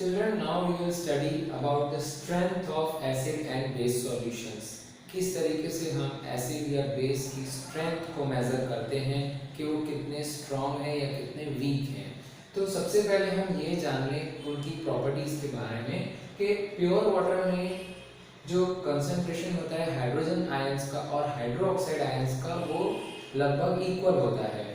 Children, now we will study about the strength of acid and base solutions. किस तरीके से हम acid या बेस की स्ट्रेंथ को मेजर करते हैं कि वो कितने स्ट्रॉन्ग है या कितने वीक हैं। तो सबसे पहले हम ये जान लें उनकी प्रॉपर्टीज के बारे में कि प्योर वाटर में जो कंसंट्रेशन होता है हाइड्रोजन आयंस का और हाइड्रोक्साइड आयंस का वो लगभग इक्वल होता है।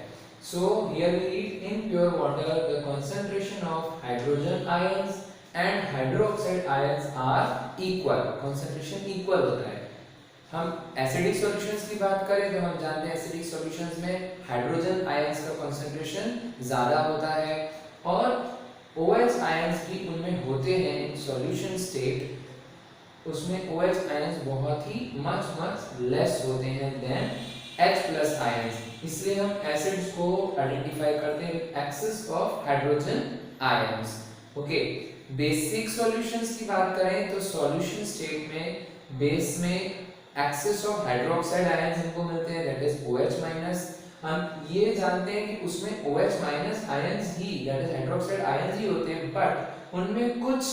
So here we read in pure water the concentration of hydrogen ions and hydroxide ions are equal. Concentration equal होता है। हम एसिडिक सॉल्यूशंस की बात करें तो हम जानते हैं एसिडिक सॉल्यूशंस में हाइड्रोजन आयंस का कंसंट्रेशन ज़्यादा होता है और OH आयंस भी उनमें होते हैं इन सॉल्यूशन स्टेट। उसमें OH आयंस बहुत ही मच लेस होते हैं देन H+ आयंस। इसलिए हम एसिड्स को आइडेंटिफाई करते हैं excess of hydrogen ions. Okay, basic solutions की बात करें तो सॉल्यूशन स्टेट में बेस में एक्सेस ऑफ हाइड्रोक्साइड आयंस हमको मिलते हैं दैट इज OH-। हम ये जानते हैं कि उसमें OH- आयंस ही दैट इज हाइड्रोक्साइड आयंस ही होते हैं बट उनमें कुछ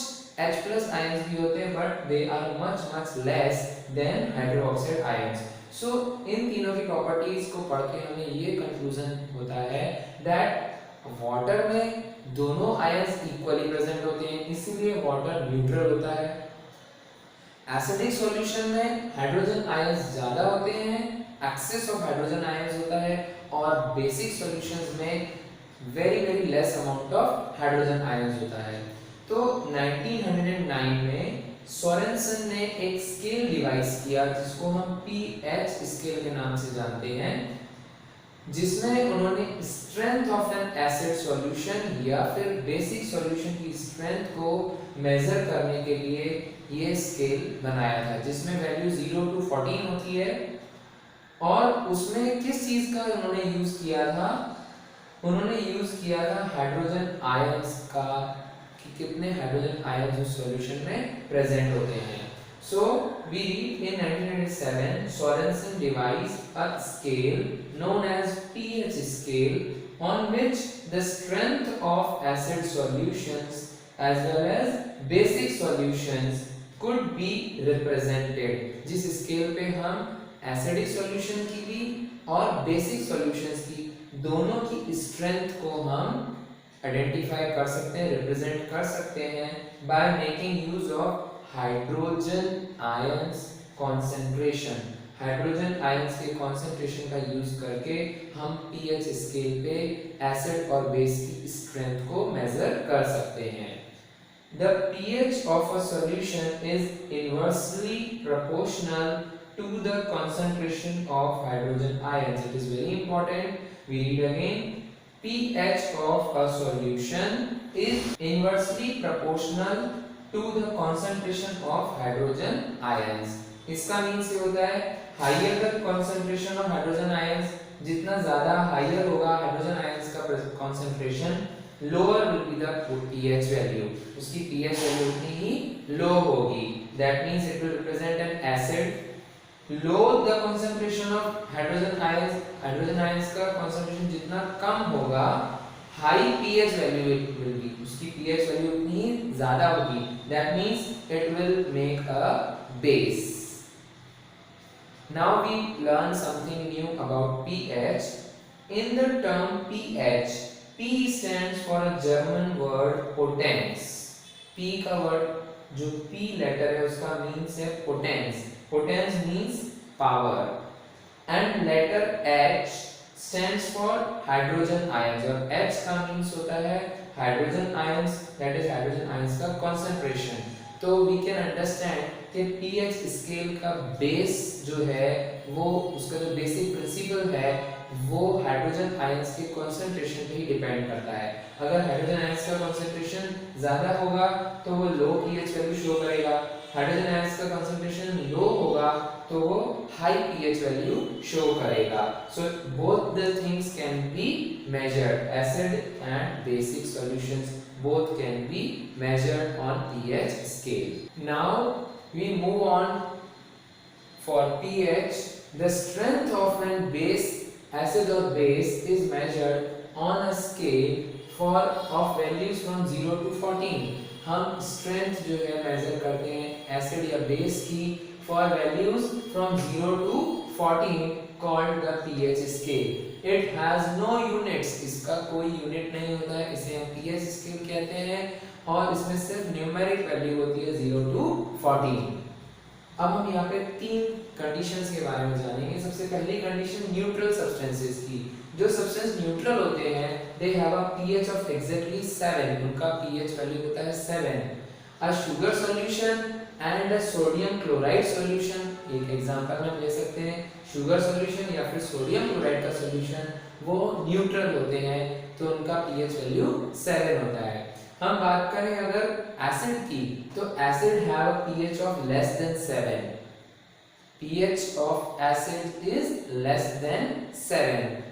H+ आयंस भी होते हैं but they are much less than hydroxide ions. So इन तीनों की प्रॉपर्टीज को पढ़ के हमें ये कंक्लूजन होता है दैट वाटर में दोनों आयंस इक्वली प्रेजेंट होते हैं, इसीलिए वाटर न्यूट्रल होता है। एसिडिक सॉल्यूशन में हाइड्रोजन आयंस ज्यादा होते हैं, एक्सेस ऑफ हाइड्रोजन आयंस होता है और बेसिक सॉल्यूशंस में very less amount of hydrogen ions होता है। तो 1909 में सोरेनसन ने एक स्केल डिवाइस किया जिसको हम pH स्केल के नाम से जानते हैं, जिसमें उन्होंने strength of N acid solution या फिर बेसिक सॉल्यूशन की स्ट्रेंथ को मेजर करने के लिए ये स्केल बनाया था जिसमें वैल्यू 0 to 14 होती है। और उसमें किस चीज का उन्होंने यूज किया था? उन्होंने यूज किया था हाइड्रोजन आयंस का कि कितने हाइड्रोजन आयंस उस सॉल्यूशन में प्रेजेंट होते हैं। So we read in 1997 Sorensen devised a scale known as pH scale on which the strength of acid solutions as well as basic solutions could be represented। जिस scale पे हम acidic solution की भी और basic solutions की दोनों की strength को हम आइडेंटिफाई कर सकते हैं, रिप्रेजेंट कर सकते हैं by making use of hydrogen ions concentration. Hydrogen ions के कॉन्सेंट्रेशन का यूज करके हम pH स्केल पे एसिड और बेस की स्ट्रेंथ को मेजर कर सकते हैं। The pH of a solution is inversely proportional to the concentration of hydrogen ions. It is very important. We read again. pH of a solution is inversely proportional to the concentration of hydrogen ions। इसका means ये होता है higher the concentration of hydrogen ions, जितना ज्यादा higher होगा hydrogen ions का concentration, lower will be the pH value। उसकी pH value उतनी ही लो होगी। That means it will represent an acid। Low the concentration of hydrogen ions, hydrogen ions का concentration जितना कम होगा high pH value will be, उसकी pH value उतनी ही ज्यादा होगी। That means it will make a base। Now we learn something new about pH। In the term pH, P stands for a German word potens। P का word जो P letter है उसका means है potens। Potens means power and letter H stands for hydrogen ions और H का means होता है hydrogen ions, that is hydrogen ions का concentration। तो we can understand कि pH स्केल का बेस जो है वो उसका जो बेसिक प्रिंसिपल है वो हाइड्रोजन आयंस के कंसंट्रेशन पे ही डिपेंड करता है। अगर हाइड्रोजन आयंस का कंसंट्रेशन ज्यादा होगा तो वो लो pH वैल्यू शो करेगा, हाइड्रोजन आयंस का कंसंट्रेशन लो होगा तो वो हाई pH वैल्यू शो करेगा। So both the things can be measured, acid and basic solutions both can be measured on pH scale। Now we move on for pH। The strength of an base, acid or base, is measured on a scale for of values from 0 to 14। हम strength जो है major करते हैं acid या base की for values from 0 to 14 called the pH scale. It has no units, इसका कोई unit नहीं होता है, इसे हम पीएच स्केल कहते हैं और इसमें सिर्फ न्यूमेरिक वैल्यू होती है 0 to 14। अब हम यहाँ पे तीन कंडीशंस के बारे में जानेंगे। सबसे पहली कंडीशन न्यूट्रल सब्सटेंसेस की। जो सब्सटेंस न्यूट्रल होते हैं they have a pH of exactly 7, उनका पीएच वैल्यू होता है 7। A sugar solution and a sodium chloride solution, एक एग्जांपल में ले सकते हैं शुगर सॉल्यूशन या फिर सोडियम क्लोराइड का सॉल्यूशन, वो न्यूट्रल होते हैं तो उनका पीएच वैल्यू 7 होता है। हम बात करें अगर एसिड की तो acid have a pH of less than 7, pH of acid is less than 7.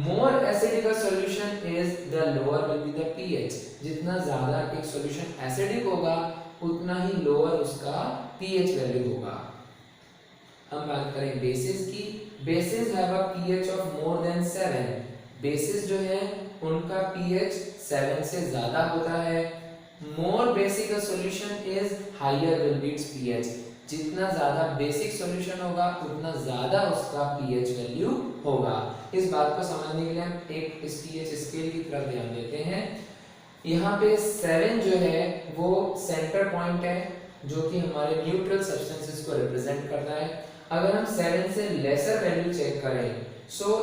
More acidic a solution is, the lower will be the pH. जितना ज़्यादा एक solution acidic होगा उतना ही lower उसका pH value होगा। हम बात करें bases की, bases have a pH of more than 7. bases जो है उनका pH 7 से ज़्यादा होता है। More basic a solution is, higher will be its pH. जितना ज्यादा बेसिक सॉल्यूशन होगा उतना ज्यादा उसका पीएच वैल्यू होगा। इस बात को समझने के लिए हम एक इस पीएच स्केल की तरफ ध्यान देते हैं। यहाँ पे 7 जो है वो सेंटर पॉइंट है जो कि हमारे न्यूट्रल सब्सटेंसेस को रिप्रेजेंट करता है। अगर हम 7 से लेसर वैल्यू चेक करें, सो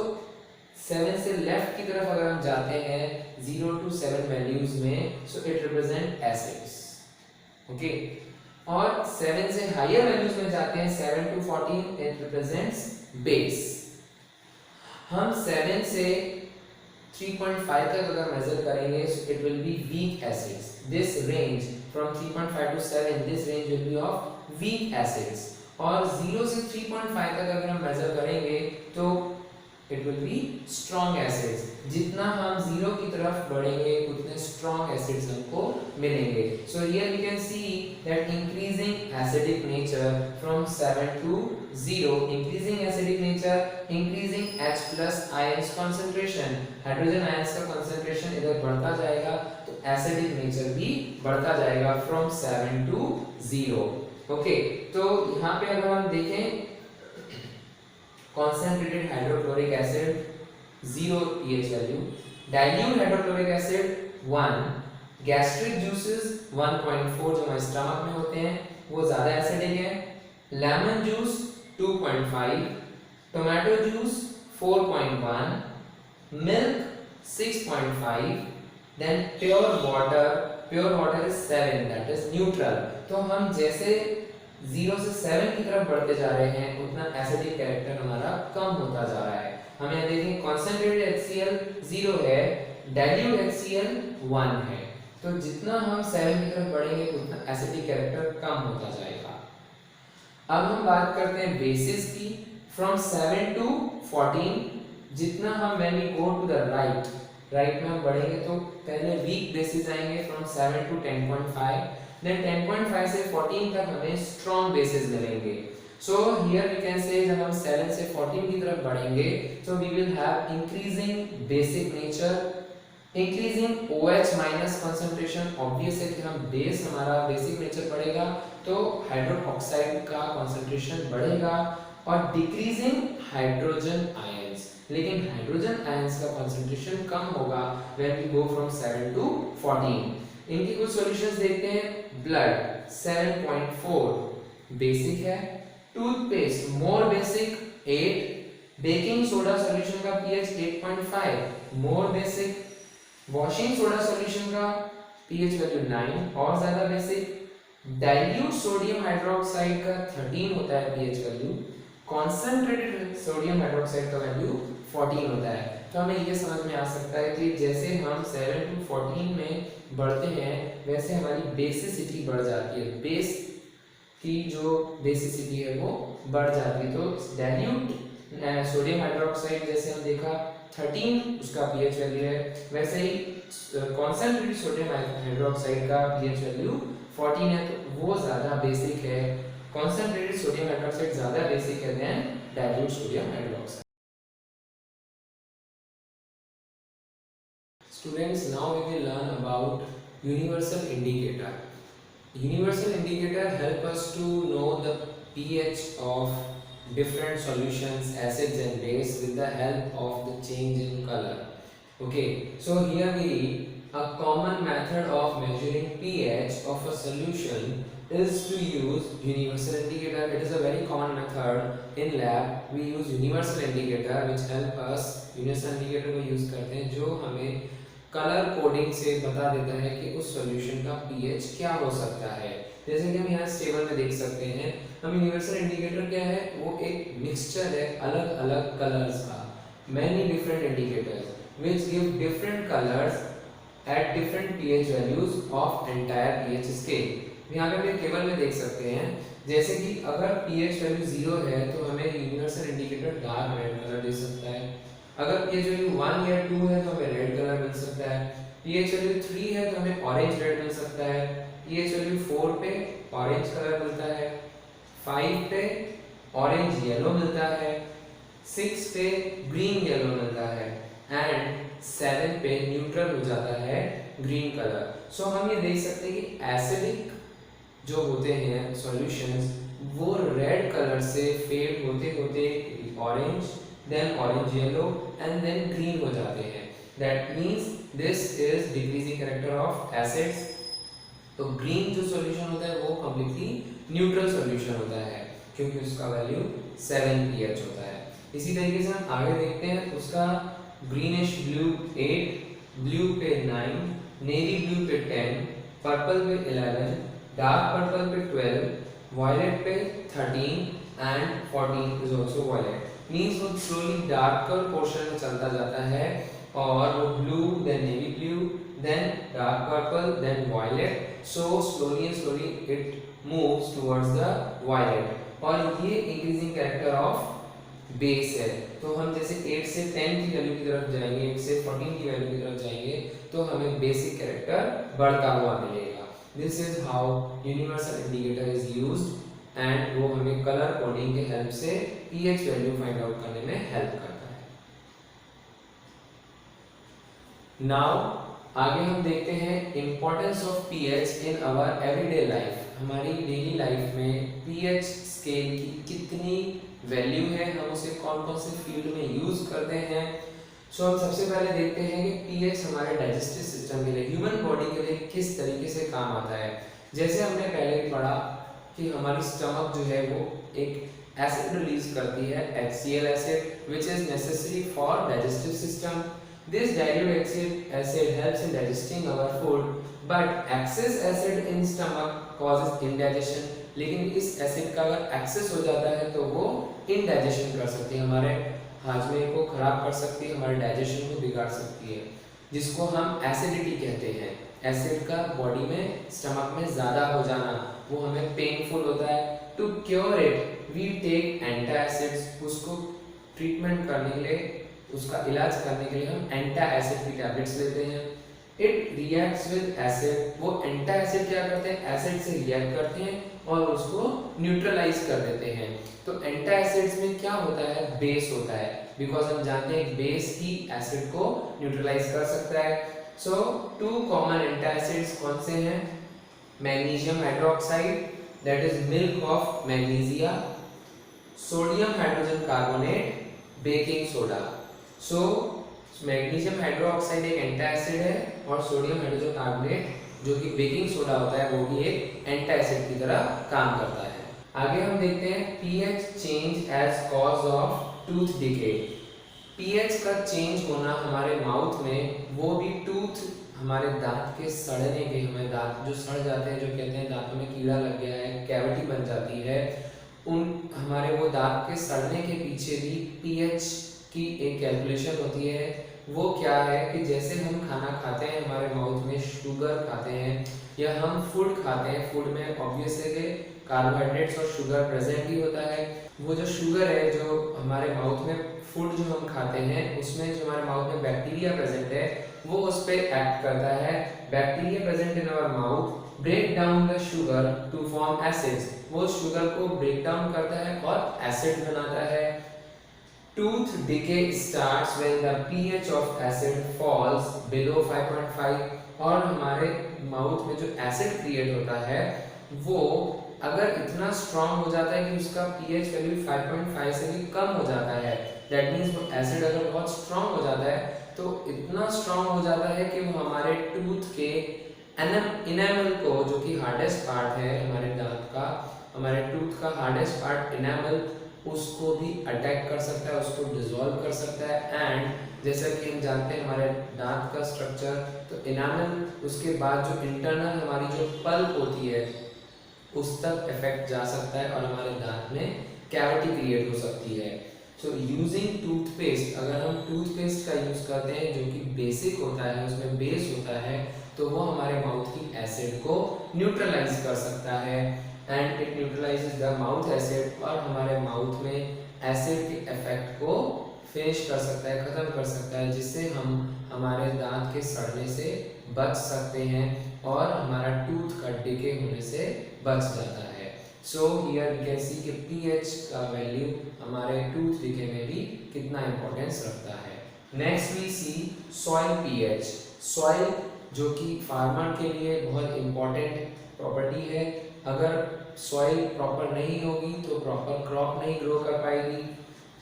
7 से लेफ्ट की तरफ अगर हम जाते हैं 0 to 7 वैल्यूज में, so it represent acids, okay. और 7 से हायर वैल्यूज में जाते हैं 7 to 14, इट रिप्रेजेंट्स बेस। हम 7 से 3.5 तक अगर मेजर करेंगे so it will be weak acids. This range from 3.5 to 7, this range will be of weak acids. और 0 से 3.5 तक अगर हम मेजर करेंगे तो it will be strong acids. जितना हम 0 की तरफ बढ़ेंगे उतने strong acids हमको मिलेंगे। So here we can see that increasing acidic nature from 7 to 0, increasing acidic nature, increasing H plus ions concentration, hydrogen ions का concentration इधर बढ़ता जाएगा तो acidic nature भी बढ़ता जाएगा from 7 to 0, okay। तो यहाँ पे अगर हम देखें concentrated hydrochloric acid 0 pH value, dilute hydrochloric acid 1, gastric juices 1.4 जो हमारे स्टमक में होते हैं वो ज़्यादा एसिडिक है, lemon juice 2.5, tomato juice 4.1, milk 6.5, then pure water is 7, that is neutral. तो हम जैसे 0 से 7 की तरफ बढ़ते जा रहे हैं उतना एसिडिक कैरेक्टर हमारा कम होता जा रहा है। हम यहाँ देखें कॉन्सेंट्रेटेड HCl 0 है, डाइल्यूट HCl 1 है, तो जितना हम 7 की तरफ बढ़ेंगे उतना एसिडिक कैरेक्टर कम होता जाएगा। अब हम बात करते हैं बेसिस की। फ्रॉम 7 to 14, जितना हम when we go to the right में हम बढ़ेंगे तो पहले वीक बेसिस आएंगे फ्रॉम 7 to 10.5, then 10.5 से 14 तक हमें स्ट्रॉन्ग बेसिस मिलेंगे। सो हियर वी कैन से जब हम 7 से 14 की तरफ बढ़ेंगे तो we will have increasing basic nature, increasing OH minus concentration. Obvious है कि हम बेस हमारा बेसिक नेचर बढ़ेगा तो हाइड्रोक्साइड का कंसंट्रेशन बढ़ेगा, और डिक्रीजिंग हाइड्रोजन आयंस, लेकिन हाइड्रोजन आयंस का कंसंट्रेशन कम होगा when we go from 7 to 14। इनके कुछ सॉल्यूशंस देखते हैं। ब्लड 7.4 बेसिक है, toothpaste more basic 8, baking soda solution का pH 8.5 more basic, washing soda solution का पीएच वैल्यू 9 और ज्यादा बेसिक, डाइल्यूट सोडियम हाइड्रोक्साइड का 13 होता है pH value, concentrated sodium hydroxide का वैल्यू 14 होता है। तो हमें ये समझ में आ सकता है कि जैसे हम 7 to 14 में बढ़ते हैं वैसे हमारी बेसिसिटी बढ़ जाती है, बेस की जो बेसिसिटी है वो बढ़ जाती है। तो डाइल्यूट सोडियम हाइड्रोक्साइड जैसे हम देखा 13 उसका पीएच वैल्यू है, वैसे ही कॉन्सेंट्रेटेड सोडियम हाइड्रोक्साइड का पीएच वैल्यू 14 है, तो वो ज़्यादा बेसिक है। कॉन्सेंट्रेटेड सोडियम हाइड्रोक्साइड ज़्यादा बेसिक है then dilute sodium hydroxide. Students, now we will learn about universal indicator. Universal indicator help us to know the pH of different solutions, acids and base with the help of the change in color. Okay, so here we read a common method of measuring pH of a solution is to use universal indicator. It is a very common method in lab. We use universal indicator which help us, universal indicator को use करते हैं जो हमें colour coding से बता देता है कि उस सॉल्यूशन का पीएच क्या हो सकता है। जैसे कि हम यहाँ इस टेबल में देख सकते हैं, हम यूनिवर्सल इंडिकेटर क्या है, वो एक मिक्सचर है अलग अलग कलर्स का, many different indicators which give different colors at different pH values of entire pH scale. यहाँ पे हम टेबल में देख सकते हैं, जैसे कि अगर pH वैल्यू 0 है तो हमें universal indicator dark red colour दे सकता है, अगर pH वैल्यू 1 या 2 है तो हमें रेड कलर मिल सकता है, pH वैल्यू 3 है तो हमें ऑरेंज रेड मिल सकता है, pH वैल्यू 4 पे ऑरेंज कलर मिलता है, 5 पे ऑरेंज येलो मिलता है, 6 पे ग्रीन येलो मिलता है एंड 7 पे न्यूट्रल हो जाता है ग्रीन कलर। सो हम ये देख सकते हैं कि एसिडिक जो होते हैं सॉल्यूशंस वो रेड कलर से फेड होते होते orange, then orange yellow and then green हो जाते हैं। That means this is decreasing character of acids. तो ग्रीन जो सॉल्यूशन होता है वो कंप्लीटली न्यूट्रल सॉल्यूशन होता है क्योंकि उसका वैल्यू 7 pH होता है। इसी तरीके से हम आगे देखते हैं, उसका ग्रीनिश ब्लू 8, ब्लू पे 9, नेवी ब्लू पे 10, पर्पल पे 11, डार्क पर्पल पे 12, वायलेट पे 13 and 14 is also violet. Means वो स्लोली डार्कर पोर्शन में चलता जाता है और वो blue, then navy blue, then dark purple, then violet. So slowly and slowly it moves towards the violet. और ये इंक्रीजिंग कैरेक्टर ऑफ बेस है। तो हम जैसे 8 से 10 की वैल्यू की तरफ जाएंगे, 8 से 14 की वैल्यू की तरफ जाएंगे तो हमें बेसिक कैरेक्टर बढ़ता हुआ मिलेगा। This is how universal indicator is used and वो हमें कलर कोडिंग के हेल्प से पीएच वैल्यू फाइंड आउट करने में हेल्प करता है। नाउ आगे हम देखते हैं importance of pH in our everyday life. हमारी डेली लाइफ में पीएच स्केल की कितनी वैल्यू है, हम उसे कौन कौन से फील्ड में यूज करते हैं। सो हम सबसे पहले देखते हैं कि पीएच हमारे डाइजेस्टिव सिस्टम के लिए, ह्यूमन बॉडी के लिए किस तरीके से काम आता है। जैसे हमने पहले भी पढ़ा कि हमारी स्टमक जो है वो एक एसिड रिलीज करती है, HCl acid, which is necessary for digestive system. This dilute acid helps in digesting our food, but excess acid in stomach causes indigestion। लेकिन इस एसिड का अगर एक्सेस हो जाता है तो वो इनडाइजेशन कर सकती है, हमारे हाजमे को खराब कर सकती है, हमारे डाइजेशन को बिगाड़ सकती है, जिसको हम एसिडिटी कहते हैं। एसिड का बॉडी में, स्टमक में ज़्यादा हो जाना वो हमें पेनफुल होता है। To cure it we take antacids. उसको ट्रीटमेंट करने के लिए, उसका इलाज करने के लिए हम एंटासिड की टैबलेट्स लेते हैं। It reacts with acid. वो एंटासिड क्या करते हैं, एसिड से रिएक्ट करते हैं और उसको न्यूट्रलाइज कर देते हैं। तो एंटासिड्स में क्या होता है, बेस होता है, बिकॉज हम जानते हैं बेस ही एसिड को न्यूट्रलाइज कर सकता है। सो टू कॉमन एंटासिड्स कौन से हैं, magnesium hydroxide that is milk of magnesia, sodium hydrogen carbonate, baking soda. So magnesium hydroxide एक एंटासिड है और सोडियम हाइड्रोजन कार्बोनेट जो कि बेकिंग सोडा होता है वो भी एक एंटासिड की तरह काम करता है। आगे हम देखते हैं pH change as cause of tooth decay. PH का चेंज होना हमारे माउथ में, वो भी टूथ, हमारे दांत के सड़ने के, हमें दांत जो सड़ जाते हैं, जो कहते हैं दांतों में कीड़ा लग गया है, कैविटी बन जाती है, उन हमारे वो दांत के सड़ने के पीछे भी पीएच की एक कैलकुलेशन होती है। वो क्या है कि जैसे हम खाना खाते हैं, हमारे माउथ में शुगर खाते हैं या हम फूड खाते हैं, फूड में ऑब्वियसली कार्बोहाइड्रेट्स और शुगर प्रेजेंट ही होता है। वो जो शुगर है जो हमारे माउथ में, फूड जो हम खाते हैं उसमें जो हमारे माउथ में बैक्टीरिया प्रेजेंट है वो उस पर एक्ट करता है। Bacteria present in our mouth break down the sugar to form acids. वो शुगर को ब्रेक डाउन करता है और एसिड बनाता है। Tooth decay starts when the pH of acid falls below 5.5 और हमारे माउथ में जो एसिड क्रिएट होता है वो अगर इतना स्ट्रांग हो जाता है कि उसका pH वैल्यू 5.5 से भी कम हो जाता है, दैट मींस वो एसिड अगर बहुत स्ट्रांग हो जाता है तो इतना स्ट्रांग हो जाता है कि वो हमारे टूथ के इनेमल को, जो कि हार्डेस्ट पार्ट है हमारे दांत का, हमारे टूथ का हार्डेस्ट पार्ट इनेमल, उसको भी अटैक कर सकता है, उसको डिसॉल्व कर सकता है। एंड जैसा कि हम जानते हैं हमारे दांत का स्ट्रक्चर, तो इनामल उसके बाद जो इंटरनल हमारी जो पल्प होती है उस तक इफेक्ट जा सकता है और हमारे दांत में कैविटी क्रिएट हो सकती है। सो यूजिंग टूथपेस्ट, अगर हम टूथपेस्ट का यूज करते हैं जो कि बेसिक होता है, उसमें बेस होता है, तो वो हमारे माउथ की एसिड को न्यूट्रलाइज कर सकता है and it neutralises the mouth acid और हमारे माउथ में एसिड के इफेक्ट को फिनिश कर सकता है, खत्म कर सकता है, जिससे हम हमारे दांत के सड़ने से बच सकते हैं और हमारा टूथ का डिके होने से बच जाता है। So here we can see कि पीएच का वैल्यू हमारे टूथ डिके में भी कितना इंपॉर्टेंस रखता है। Next we see soil pH. Soil जो कि फार्मर के लिए बहुत इंपॉर्टेंट प्रॉपर्टी है। अगर सॉइल प्रॉपर नहीं होगी तो प्रॉपर क्रॉप नहीं ग्रो कर पाएगी।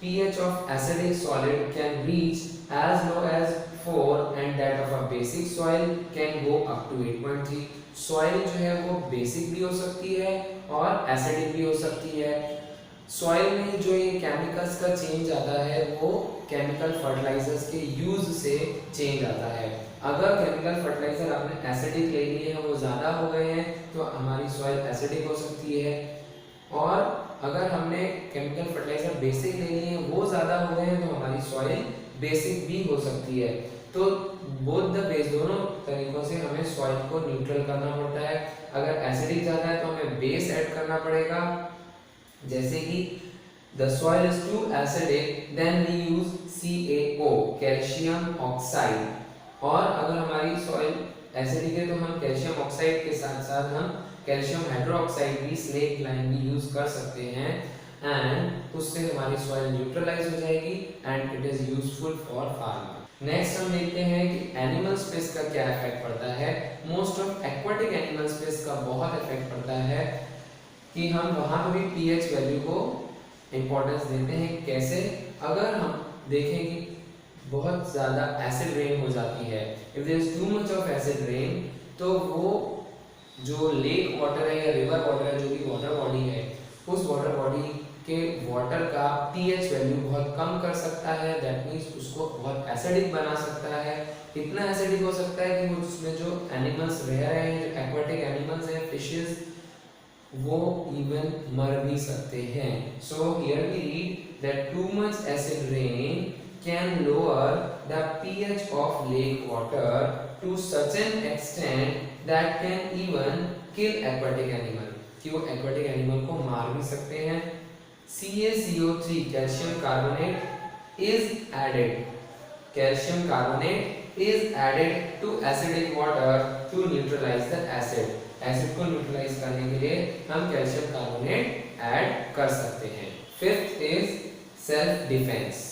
pH of acidic solid can reach as low as 4 and that of a basic soil can go up to 8.3। Soil जो है वो बेसिक भी हो सकती है और एसिडिक भी हो सकती है। सॉइल में जो ये केमिकल्स का चेंज आता है वो केमिकल फर्टिलाइजर्स के यूज से चेंज आता है। अगर केमिकल फर्टिलाइजर आपने एसिडिक ले लिए हैं, वो ज़्यादा हो गए हैं, तो हमारी सॉइल एसिडिक हो सकती है। और अगर हमने केमिकल फर्टिलाइजर बेसिक ले लिए हैं, वो ज़्यादा हो गए हैं, तो हमारी सॉइल बेसिक भी हो सकती है। तो बोथ द बेस, दोनों तरीकों से हमें सॉइल को न्यूट्रल करना पड़ता है। अगर एसिडिक ज़्यादा है तो हमें बेस ऐड करना पड़ेगा, जैसे कि the soil is too acidic then we use CaO, calcium oxide. और अगर हमारी सॉइल एसिडिक है तो हम कैल्शियम ऑक्साइड के साथ साथ हम कैल्शियम हाइड्रोक्साइड भी, स्नेक लाइन भी यूज कर सकते हैं एंड उससे हमारी सॉइल न्यूट्रलाइज हो जाएगी and it is useful for farmer. Next हम देखते हैं कि एनिमल स्पेस का क्या इफेक्ट पड़ता है। Most of aquatic animal space का बहुत इफेक्ट पड़ता है कि हम वहां पर भी पीएच वैल्यू को इंपॉर्टेंस देते हैं। कैसे? अगर हम देखें कि बहुत ज़्यादा एसिड रेन हो जाती है, if there is too much of acid rain, तो वो जो लेक वाटर है या रिवर वाटर है, जो भी वाटर बॉडी है, उस वाटर बॉडी के वाटर का पीएच वैल्यू बहुत कम कर सकता है। दैट मीन्स उसको बहुत एसिडिक बना सकता है। इतना एसिडिक हो सकता है कि उसमें जो एनिमल्स रह रहे हैं, जो एक्वाटिक एनिमल्स हैं, फिशेस, वो इवन मर भी सकते हैं। So here we read that too much acid rain can lower the pH of lake water to such an extent that can even kill aquatic animal, कि वो aquatic animal को मार भी सकते हैं। CaCO3 calcium carbonate is added, calcium carbonate is added to acidic water to neutralize the acid। Acid को neutralise करने के लिए हम कैल्शियम कार्बोनेट ऐड कर सकते हैं। Fifth is self defence.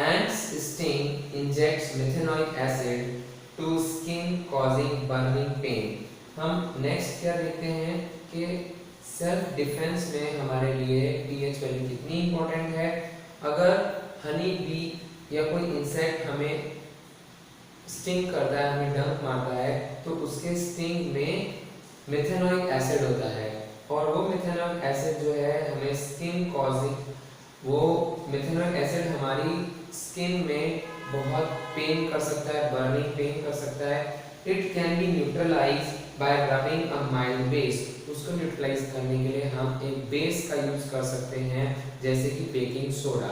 Ants sting injects methanoic acid to skin causing burning pain। हम next क्या देखते हैं कि सेल्फ डिफेंस में हमारे लिए पीएच वैल्यू कितनी इंपॉर्टेंट है। अगर हनी बी या कोई इंसेक्ट हमें स्टिंग करता है, हमें डंक मारता है, तो उसके स्टिंग में मेथेनोइक एसिड होता है और वो मेथेनोइक एसिड जो है हमें स्किन कॉजिंग, वो मेथेनोइक एसिड हमारी स्किन में बहुत पेन कर सकता है, बर्निंग पेन कर सकता है। It can be neutralize by rubbing a mild base. उसको न्यूट्रलाइज करने के लिए हम एक बेस का यूज कर सकते हैं, जैसे कि बेकिंग सोडा।